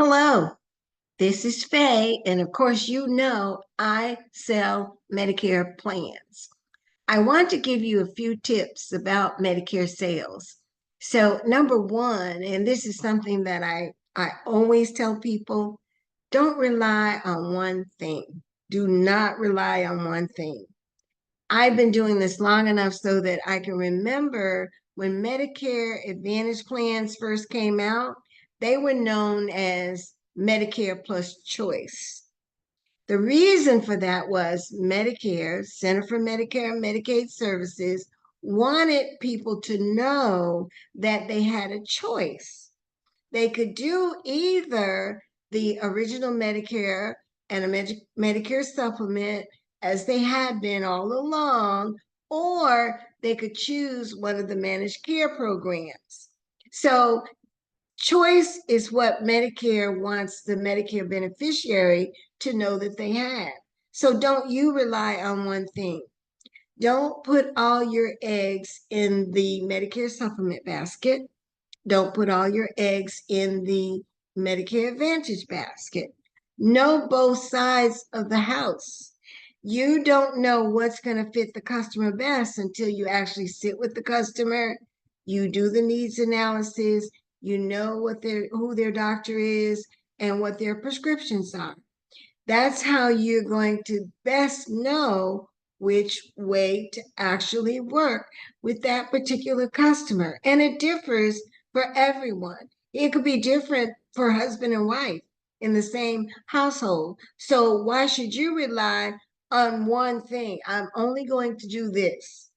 Hello, this is Faye, and of course, you know I sell Medicare plans. I want to give you a few tips about Medicare sales. So, number one, and this is something that I always tell people, don't rely on one thing. Do not rely on one thing. I've been doing this long enough so that I can remember when Medicare Advantage plans first came out, they were known as Medicare Plus Choice. The reason for that was Medicare, Center for Medicare and Medicaid Services, wanted people to know that they had a choice. They could do either the original Medicare and a Medicare supplement as they had been all along, or they could choose one of the managed care programs. So choice is what Medicare wants the Medicare beneficiary to know that they have. So don't you rely on one thing. Don't put all your eggs in the Medicare supplement basket. Don't put all your eggs in the Medicare Advantage basket. Know both sides of the house. You don't know what's going to fit the customer best until you actually sit with the customer. You do the needs analysis. You know who their doctor is and what their prescriptions are. That's how you're going to best know which way to actually work with that particular customer. And it differs for everyone. It could be different for husband and wife in the same household. So why should you rely on one thing? I'm only going to do this.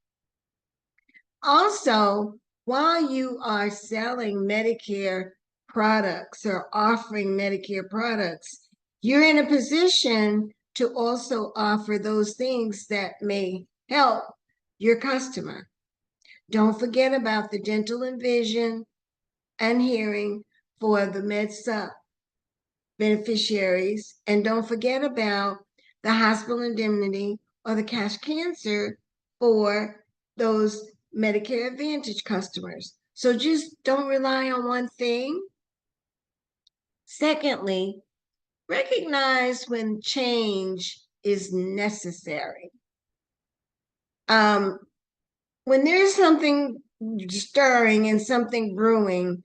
Also, while you are selling Medicare products or offering Medicare products, you're in a position to also offer those things that may help your customer. Don't forget about the dental and vision and hearing for the MedSup beneficiaries. And don't forget about the hospital indemnity or the cash cancer for those Medicare Advantage customers. So just don't rely on one thing. Secondly, recognize when change is necessary. Um, when there's something stirring and something brewing,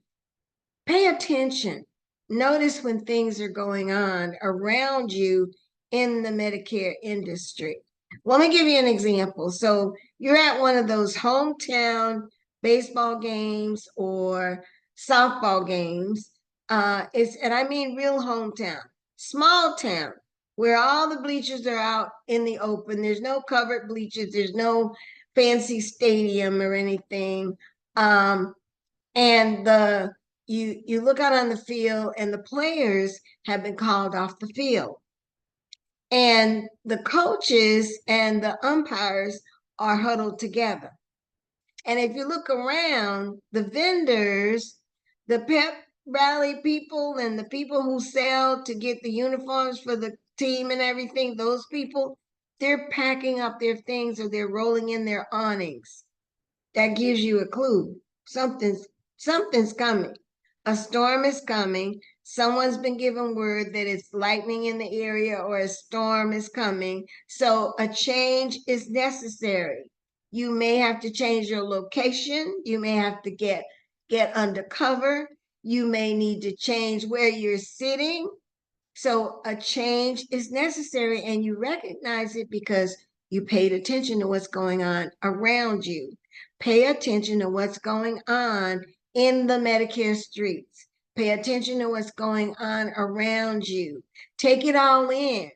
pay attention. Notice when things are going on around you in the Medicare industry. Let me give you an example. So you're at one of those hometown baseball games or softball games. And I mean real hometown, small town, where all the bleachers are out in the open. There's no covered bleachers. There's no fancy stadium or anything. And you look out on the field and the players have been called off the field. And the coaches and the umpires are huddled together. And if you look around, the vendors, the pep rally people, and the people who sell to get the uniforms for the team and everything, those people, they're packing up their things or they're rolling in their awnings. That gives you a clue. Something's coming. A storm is coming. Someone's been given word that it's lightning in the area or a storm is coming. So a change is necessary. You may have to change your location. You may have to get undercover. You may need to change where you're sitting. So a change is necessary and you recognize it because you paid attention to what's going on around you. Pay attention to what's going on in the Medicare streets. Pay attention to what's going on around you. Take it all in.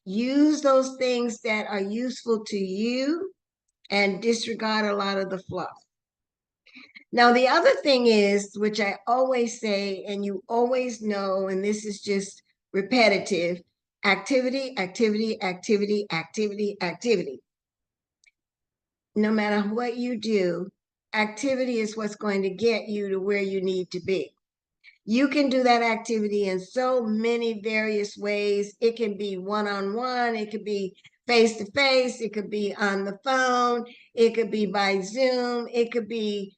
Use those things that are useful to you and disregard a lot of the fluff. Now, the other thing is, which I always say, and you always know, and this is just repetitive, activity, activity, activity, activity, activity. No matter what you do, activity is what's going to get you to where you need to be. You can do that activity in so many various ways. It can be one-on-one, it could be face-to-face, it could be on the phone, it could be by Zoom, it could be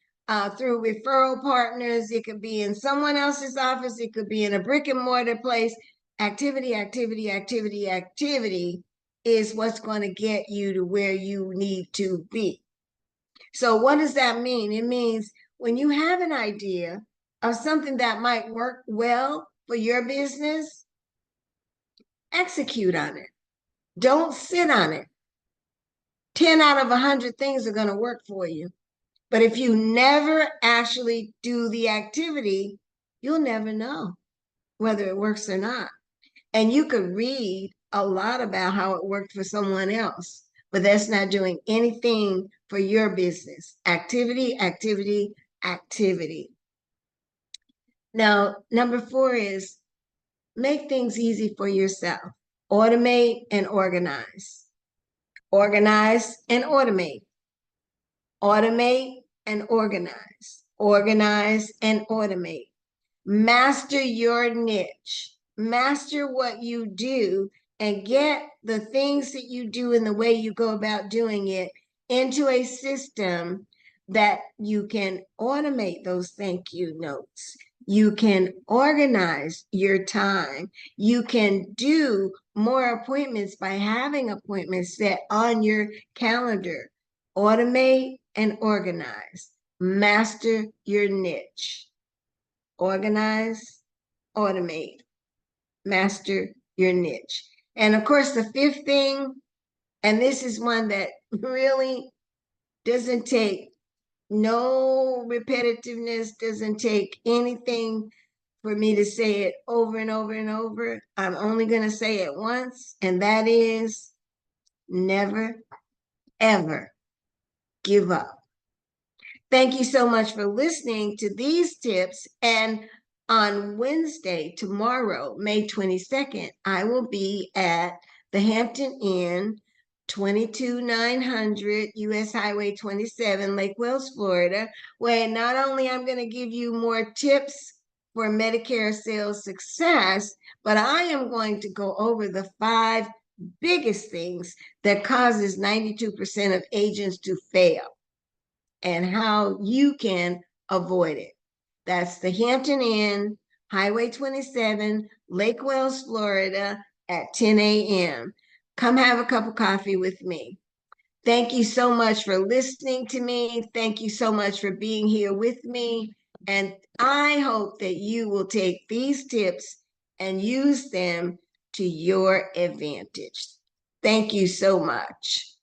through referral partners. It could be in someone else's office. It could be in a brick and mortar place. Activity, activity, activity, activity is what's going to get you to where you need to be. So what does that mean? It means when you have an idea of something that might work well for your business, execute on it. Don't sit on it. 10 out of 100 things are going to work for you. But if you never actually do the activity, you'll never know whether it works or not. And you could read a lot about how it worked for someone else, but that's not doing anything for your business. Activity, activity, activity. Now, number 4 is make things easy for yourself. Automate and organize. Organize and automate. Automate and organize. Organize and automate. Master your niche. Master what you do and get the things that you do and the way you go about doing it into a system that you can automate those thank you notes. You can organize your time. You can do more appointments by having appointments set on your calendar. Automate and organize. Master your niche. Organize, automate, master your niche. And of course, the 5th thing, and this is one that really doesn't take no repetitiveness, doesn't take anything for me to say it over and over and over. I'm only going to say it once, and that is never, ever give up. Thank you so much for listening to these tips. And on Wednesday, tomorrow, May 22nd, I will be at the Hampton Inn, 22900 US Highway 27, Lake Wales, Florida, where not only I'm going to give you more tips for Medicare sales success, but I am going to go over the 5 biggest things that causes 92% of agents to fail and how you can avoid it. That's the Hampton Inn, Highway 27, Lake Wales, Florida, at 10 a.m. Come have a cup of coffee with me. Thank you so much for listening to me. Thank you so much for being here with me. And I hope that you will take these tips and use them to your advantage. Thank you so much.